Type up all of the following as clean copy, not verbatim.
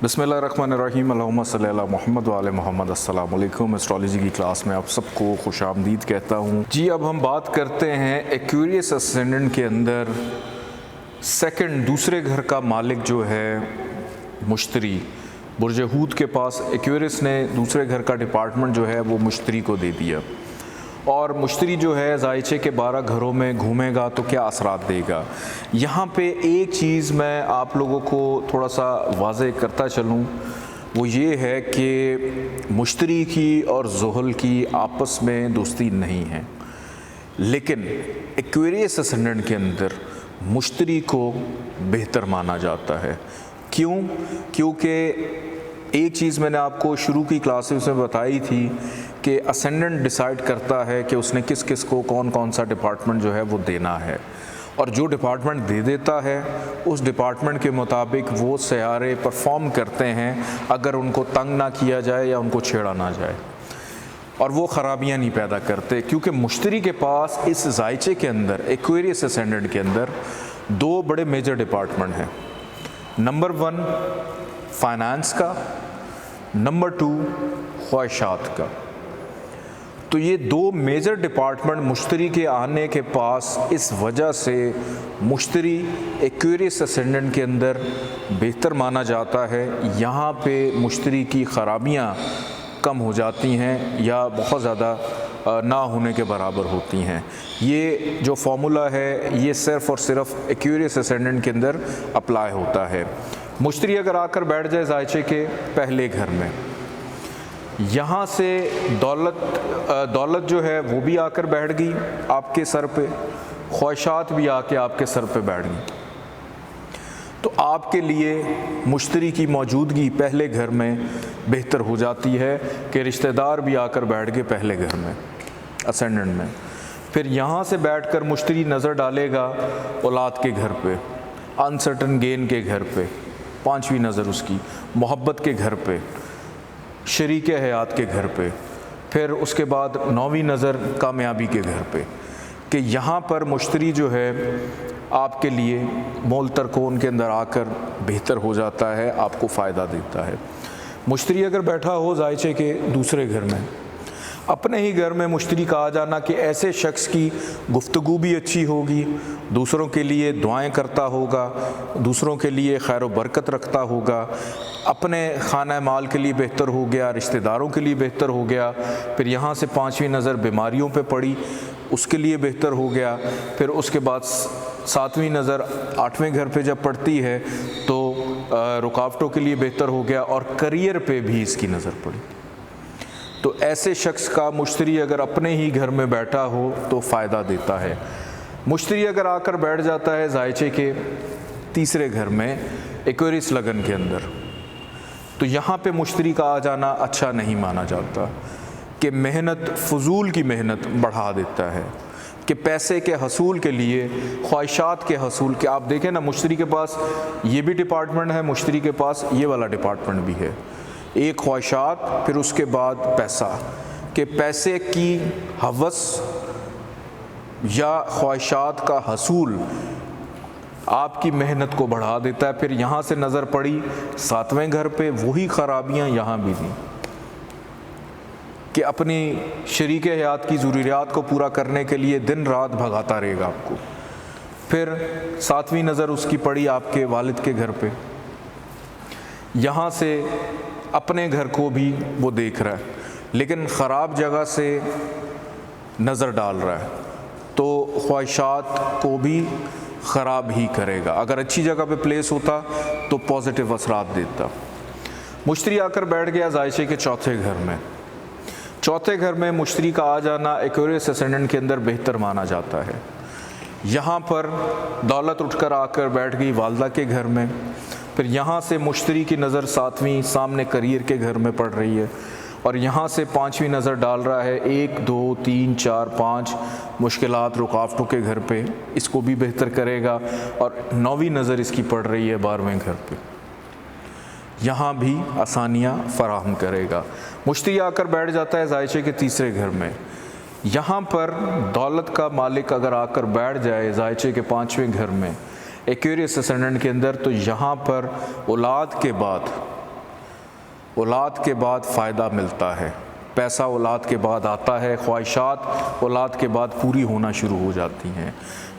बिस्मिल्लाहिर्रहमानिर्रहीम अल्लाहुम्मा सल्ली अला मुहम्मद व आले मोहम्मद। अस्सलाम वालेकुम। एस्ट्रोलॉजी की क्लास में आप सबको खुश आमदीद कहता हूँ। जी, अब हम बात करते हैं एक्वेरियस असेंडेंट के अंदर दूसरे घर का मालिक जो है मुश्तरी, बुर्ज हूत के पास एक्वेरियस ने दूसरे घर का डिपार्टमेंट जो है वो मुश्तरी को दे दिया, और मुश्तरी जो है ज़ायचे के 12 घरों में घूमेगा तो क्या असरात देगा। यहाँ पे एक चीज़ मैं आप लोगों को थोड़ा सा वाज़े करता चलूँ, वो ये है कि मुश्तरी की और ज़ुहल की आपस में दोस्ती नहीं है, लेकिन एक्वेरियस असेंडेंट के अंदर मुश्तरी को बेहतर माना जाता है। क्यों? क्योंकि एक चीज़ मैंने आपको शुरू की क्लासेस में बताई थी कि असेंडेंट डिसाइड करता है कि उसने किस किस को कौन कौन सा डिपार्टमेंट जो है वो देना है, और जो डिपार्टमेंट दे देता है उस डिपार्टमेंट के मुताबिक वो सियारे परफॉर्म करते हैं, अगर उनको तंग ना किया जाए या उनको छेड़ा ना जाए, और वो ख़राबियाँ नहीं पैदा करते। क्योंकि मुश्तरी के पास इस ज़ायचे के अंदर, एक्वेरियस असेंडेंट के अंदर, 2 बड़े मेजर डिपार्टमेंट हैं। नंबर 1 फाइनेंस का, नंबर 2 ख्वाहिशात का। तो ये 2 मेजर डिपार्टमेंट मुश्तरी के आने के पास इस वजह से मुश्तरी एक्वेरियस असेंडेंट के अंदर बेहतर माना जाता है। यहाँ पे मुश्तरी की ख़राबियाँ कम हो जाती हैं या बहुत ज़्यादा ना होने के बराबर होती हैं। ये जो फार्मूला है ये सिर्फ़ और सिर्फ एक्वेरियस असेंडेंट के अंदर अप्लाई होता है। मुश्तरी अगर आकर बैठ जाए ज़ायचे के पहले घर में, यहाँ से दौलत जो है वो भी आकर बैठ गई आपके सर पे, ख्वाहिशात भी आके आपके सर पे बैठ गई, तो आपके लिए मुश्तरी की मौजूदगी पहले घर में बेहतर हो जाती है कि रिश्तेदार भी आकर बैठ गए पहले घर में असेंडेंट में। फिर यहाँ से बैठकर मुश्तरी नज़र डालेगा औलाद के घर पे, अनसर्टन गेन के घर पे, 5वीं नज़र उसकी मोहब्बत के घर पे, शरीक हयात के घर पे, फिर उसके बाद 9वीं नज़र कामयाबी के घर पे, कि यहाँ पर मुश्तरी जो है आपके लिए मोल तरकोन के अंदर आकर बेहतर हो जाता है, आपको फ़ायदा देता है। मुश्तरी अगर बैठा हो ज़ायचे के दूसरे घर में, अपने ही घर में मुश्तरी का आ जाना कि ऐसे शख्स की गुफ्तगू भी अच्छी होगी, दूसरों के लिए दुआएं करता होगा, दूसरों के लिए खैर व बरकत रखता होगा, अपने खाना माल के लिए बेहतर हो गया, रिश्तेदारों के लिए बेहतर हो गया। फिर यहाँ से 5वीं नज़र बीमारियों पे पड़ी, उसके लिए बेहतर हो गया। फिर उसके बाद 7वीं नज़र 8वें घर पे जब पड़ती है तो रुकावटों के लिए बेहतर हो गया, और करियर पे भी इसकी नज़र पड़ी। तो ऐसे शख्स का मुश्तरी अगर अपने ही घर में बैठा हो तो फ़ायदा देता है। मुश्तरी अगर आकर बैठ जाता है ज़ायचे के तीसरे घर में एक्वेरियस लगन के अंदर, तो यहाँ पे मुश्तरी का आ जाना अच्छा नहीं माना जाता, कि मेहनत, फजूल की मेहनत बढ़ा देता है, कि पैसे के हसूल के लिए, ख्वाहिशात के हसूल के। आप देखें ना, मुश्तरी के पास ये भी डिपार्टमेंट है, मुश्तरी के पास ये वाला डिपार्टमेंट भी है। एक ख्वाहिशात, फिर उसके बाद पैसा, कि पैसे की हवस या ख्वाहिशात का हसूल आपकी मेहनत को बढ़ा देता है। फिर यहाँ से नज़र पड़ी 7वें घर पे, वही ख़राबियाँ यहाँ भी थी, कि अपनी शरीक हयात की ज़रूरियात को पूरा करने के लिए दिन रात भगाता रहेगा आपको। फिर 7वीं नज़र उसकी पड़ी आपके वालिद के घर पे, यहाँ से अपने घर को भी वो देख रहा है, लेकिन ख़राब जगह से नज़र डाल रहा है, तो ख्वाहिशात को भी ख़राब ही करेगा। अगर अच्छी जगह पे प्लेस होता तो पॉजिटिव असरात देता। मुश्तरी आकर बैठ गया ज़ायचे के चौथे घर में। चौथे घर में मुश्तरी का आ जाना एक्वेरियस असेंडेंट के अंदर बेहतर माना जाता है। यहाँ पर दौलत उठकर आकर बैठ गई वालदा के घर में। फिर यहाँ से मुश्तरी की नज़र 7वीं सामने करियर के घर में पड़ रही है, और यहाँ से 5वीं नज़र डाल रहा है 1 2 3 4 5 मुश्किलात, रुकावटों के घर पे, इसको भी बेहतर करेगा। और 9वीं नज़र इसकी पड़ रही है 12वें घर पे, यहाँ भी आसानियाँ फराहम करेगा। मुश्तरी आकर बैठ जाता है ज़ायचे के तीसरे घर में। यहाँ पर दौलत का मालिक अगर आकर बैठ जाए ज़ायचे के 5वें घर में एक्वेरियस असेंडेंट के अंदर, तो यहाँ पर औलाद के बाद اولاد کے بعد فائدہ ملتا ہے، پیسہ اولاد کے بعد آتا ہے، خواہشات اولاد کے بعد پوری ہونا شروع ہو جاتی ہیں۔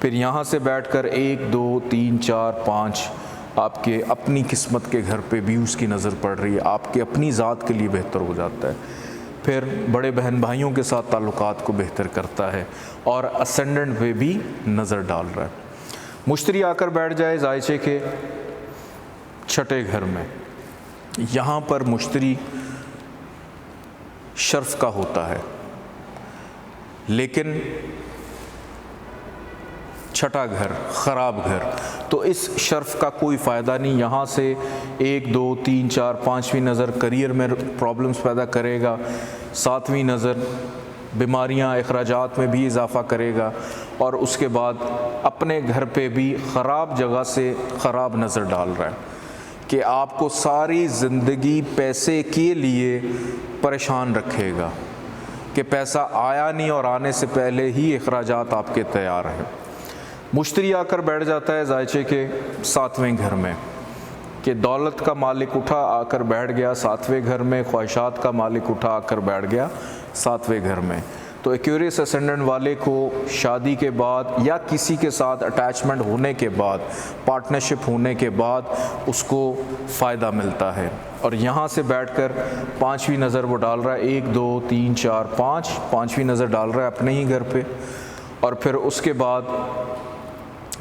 پھر یہاں سے بیٹھ کر 1 2 3 4 5 آپ کے اپنی قسمت کے گھر پہ بھی اس کی نظر پڑ رہی ہے، آپ کے اپنی ذات کے لیے بہتر ہو جاتا ہے، پھر بڑے بہن بھائیوں کے ساتھ تعلقات کو بہتر کرتا ہے اور اسینڈنٹ پہ بھی نظر ڈال رہا ہے۔ مشتری آ کر بیٹھ جائے ذائچے کے چھٹے گھر میں، یہاں پر مشتری شرف کا ہوتا ہے، لیکن چھٹا گھر خراب گھر، تو اس شرف کا کوئی فائدہ نہیں۔ یہاں سے 1 2 3 4 5ویں نظر کریئر میں پرابلمز پیدا کرے گا، 7ویں نظر بیماریاں اخراجات میں بھی اضافہ کرے گا، اور اس کے بعد اپنے گھر پہ بھی خراب جگہ سے خراب نظر ڈال رہا ہے کہ آپ کو ساری زندگی پیسے کے لیے پریشان رکھے گا کہ پیسہ آیا نہیں اور آنے سے پہلے ہی اخراجات آپ کے تیار ہیں۔ مشتری آ کر بیٹھ جاتا ہے ذائچے کے 7ویں گھر میں کہ دولت کا مالک اٹھا آ کر بیٹھ گیا 7ویں گھر میں، خواہشات کا مالک اٹھا آ کر بیٹھ گیا 7ویں گھر میں۔ تو ایکیورس اسینڈنٹ والے کو شادی کے بعد یا کسی کے ساتھ اٹیچمنٹ ہونے کے بعد، پارٹنرشپ ہونے کے بعد اس کو فائدہ ملتا ہے، اور یہاں سے بیٹھ کر 5ویں نظر وہ ڈال رہا ہے، 1 2 3 4 5 5ویں نظر ڈال رہا ہے اپنے ہی گھر پہ، اور پھر اس کے بعد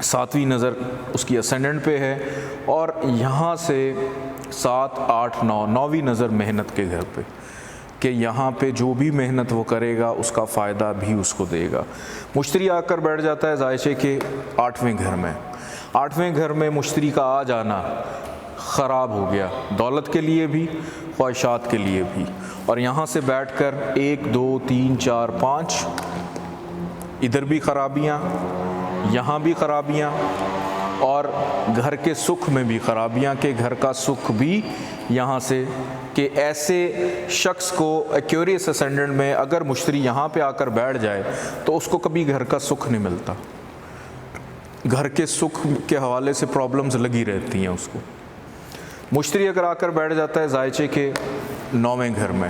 7ویں نظر اس کی اسینڈنٹ پہ ہے، اور یہاں سے 7 8 9 9ویں نظر محنت کے گھر پہ کہ یہاں پہ جو بھی محنت وہ کرے گا اس کا فائدہ بھی اس کو دے گا۔ مشتری آ کر بیٹھ جاتا ہے ذائچے کے 8ویں گھر میں۔ 8ویں گھر میں مشتری کا آ جانا خراب ہو گیا، دولت کے لیے بھی خواہشات کے لیے بھی، اور یہاں سے بیٹھ کر 1 2 3 4 5 ادھر بھی خرابیاں، یہاں بھی خرابیاں، اور گھر کے سکھ میں بھی خرابیاں کہ گھر کا سکھ بھی یہاں سے، کہ ایسے شخص کو ایکیورس اسینڈنٹ میں اگر مشتری یہاں پہ آ کر بیٹھ جائے تو اس کو کبھی گھر کا سکھ نہیں ملتا، گھر کے سکھ کے حوالے سے پرابلمز لگی رہتی ہیں اس کو۔ مشتری اگر آ کر بیٹھ جاتا ہے ذائچے کے 9ویں گھر میں،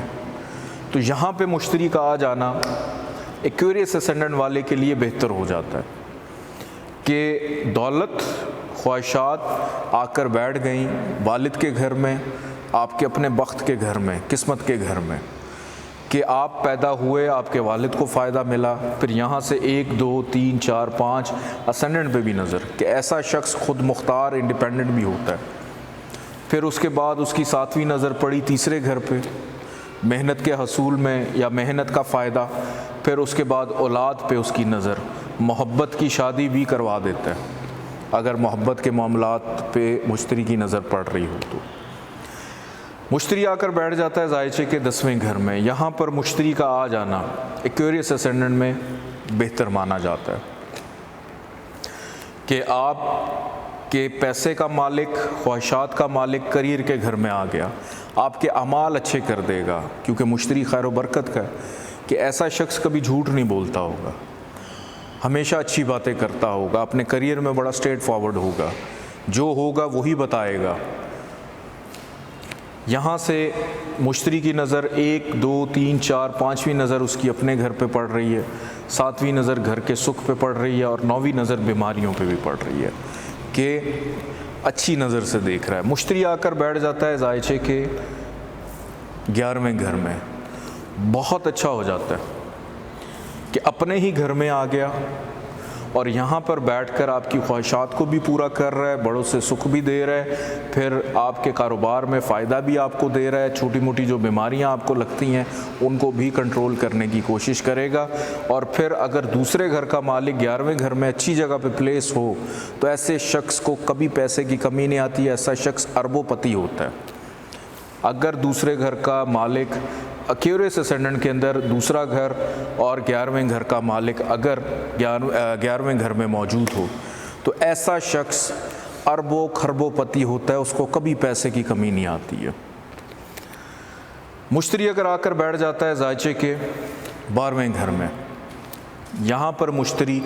تو یہاں پہ مشتری کا آ جانا ایکیورس اسینڈنٹ والے کے لیے بہتر ہو جاتا ہے کہ دولت خواہشات آ کر بیٹھ گئیں والد کے گھر میں، آپ کے اپنے بخت کے گھر میں، قسمت کے گھر میں، کہ آپ پیدا ہوئے، آپ کے والد کو فائدہ ملا، پھر یہاں سے 1 2 3 4 5 اسینڈنٹ پہ بھی نظر کہ ایسا شخص خود مختار انڈیپینڈنٹ بھی ہوتا ہے، پھر اس کے بعد اس کی 7ویں نظر پڑی تیسرے گھر پہ، محنت کے حصول میں یا محنت کا فائدہ، پھر اس کے بعد اولاد پہ اس کی نظر، محبت کی شادی بھی کروا دیتا ہے اگر محبت کے معاملات پہ مشتری کی نظر پڑ رہی ہو تو۔ مشتری آ کر بیٹھ جاتا ہے ذائچے کے 10ویں گھر میں، یہاں پر مشتری کا آ جانا ایکیورس اسینڈنٹ میں بہتر مانا جاتا ہے کہ آپ کے پیسے کا مالک، خواہشات کا مالک کریئر کے گھر میں آ گیا، آپ کے اعمال اچھے کر دے گا، کیونکہ مشتری خیر و برکت کا ہے کہ ایسا شخص کبھی جھوٹ نہیں بولتا ہوگا، ہمیشہ اچھی باتیں کرتا ہوگا، اپنے کریئر میں بڑا اسٹریٹ فارورڈ ہوگا، جو ہوگا وہی بتائے گا۔ یہاں سے مشتری کی نظر 1 2 3 4 5ویں نظر اس کی اپنے گھر پہ پڑ رہی ہے، 7ویں نظر گھر کے سکھ پہ پڑ رہی ہے، اور 9ویں نظر بیماریوں پہ بھی پڑ رہی ہے کہ اچھی نظر سے دیکھ رہا ہے۔ مشتری آ کر بیٹھ جاتا ہے ذائچے کے 11ویں گھر میں، بہت اچھا ہو جاتا ہے کہ اپنے ہی گھر میں آ گیا اور یہاں پر بیٹھ کر آپ کی خواہشات کو بھی پورا کر رہا ہے، بڑوں سے سکھ بھی دے رہا ہے، پھر آپ کے کاروبار میں فائدہ بھی آپ کو دے رہا ہے، چھوٹی موٹی جو بیماریاں آپ کو لگتی ہیں ان کو بھی کنٹرول کرنے کی کوشش کرے گا، اور پھر اگر دوسرے گھر کا مالک 11ویں گھر میں اچھی جگہ پہ پلیس ہو تو ایسے شخص کو کبھی پیسے کی کمی نہیں آتی، ایسا شخص اربوں پتی ہوتا ہے۔ اگر دوسرے گھر کا مالک ایکیورس اسینڈنٹ کے اندر دوسرا گھر اور 11ویں گھر کا مالک اگر 11ویں گھر میں موجود ہو تو ایسا شخص اربوں خربوں پتی ہوتا ہے، اس کو کبھی پیسے کی کمی نہیں آتی ہے۔ مشتری اگر آ کر بیٹھ جاتا ہے ذائچے کے 12ویں گھر میں، یہاں پر مشتری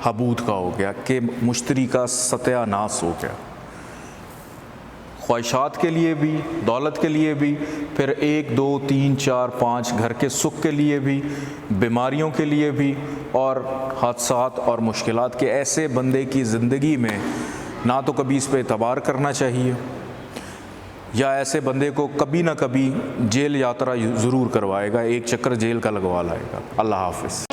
حبود کا ہو گیا کہ مشتری کا ستیہ ناس ہو گیا، خواہشات کے لیے بھی، دولت کے لیے بھی، پھر 1 2 3 4 5 گھر کے سکھ کے لیے بھی، بیماریوں کے لیے بھی، اور حادثات اور مشکلات کے ایسے بندے کی زندگی میں نہ تو کبھی اس پہ اعتبار کرنا چاہیے، یا ایسے بندے کو کبھی نہ کبھی جیل یاترا ضرور کروائے گا، ایک چکر جیل کا لگوا لائے گا۔ اللہ حافظ۔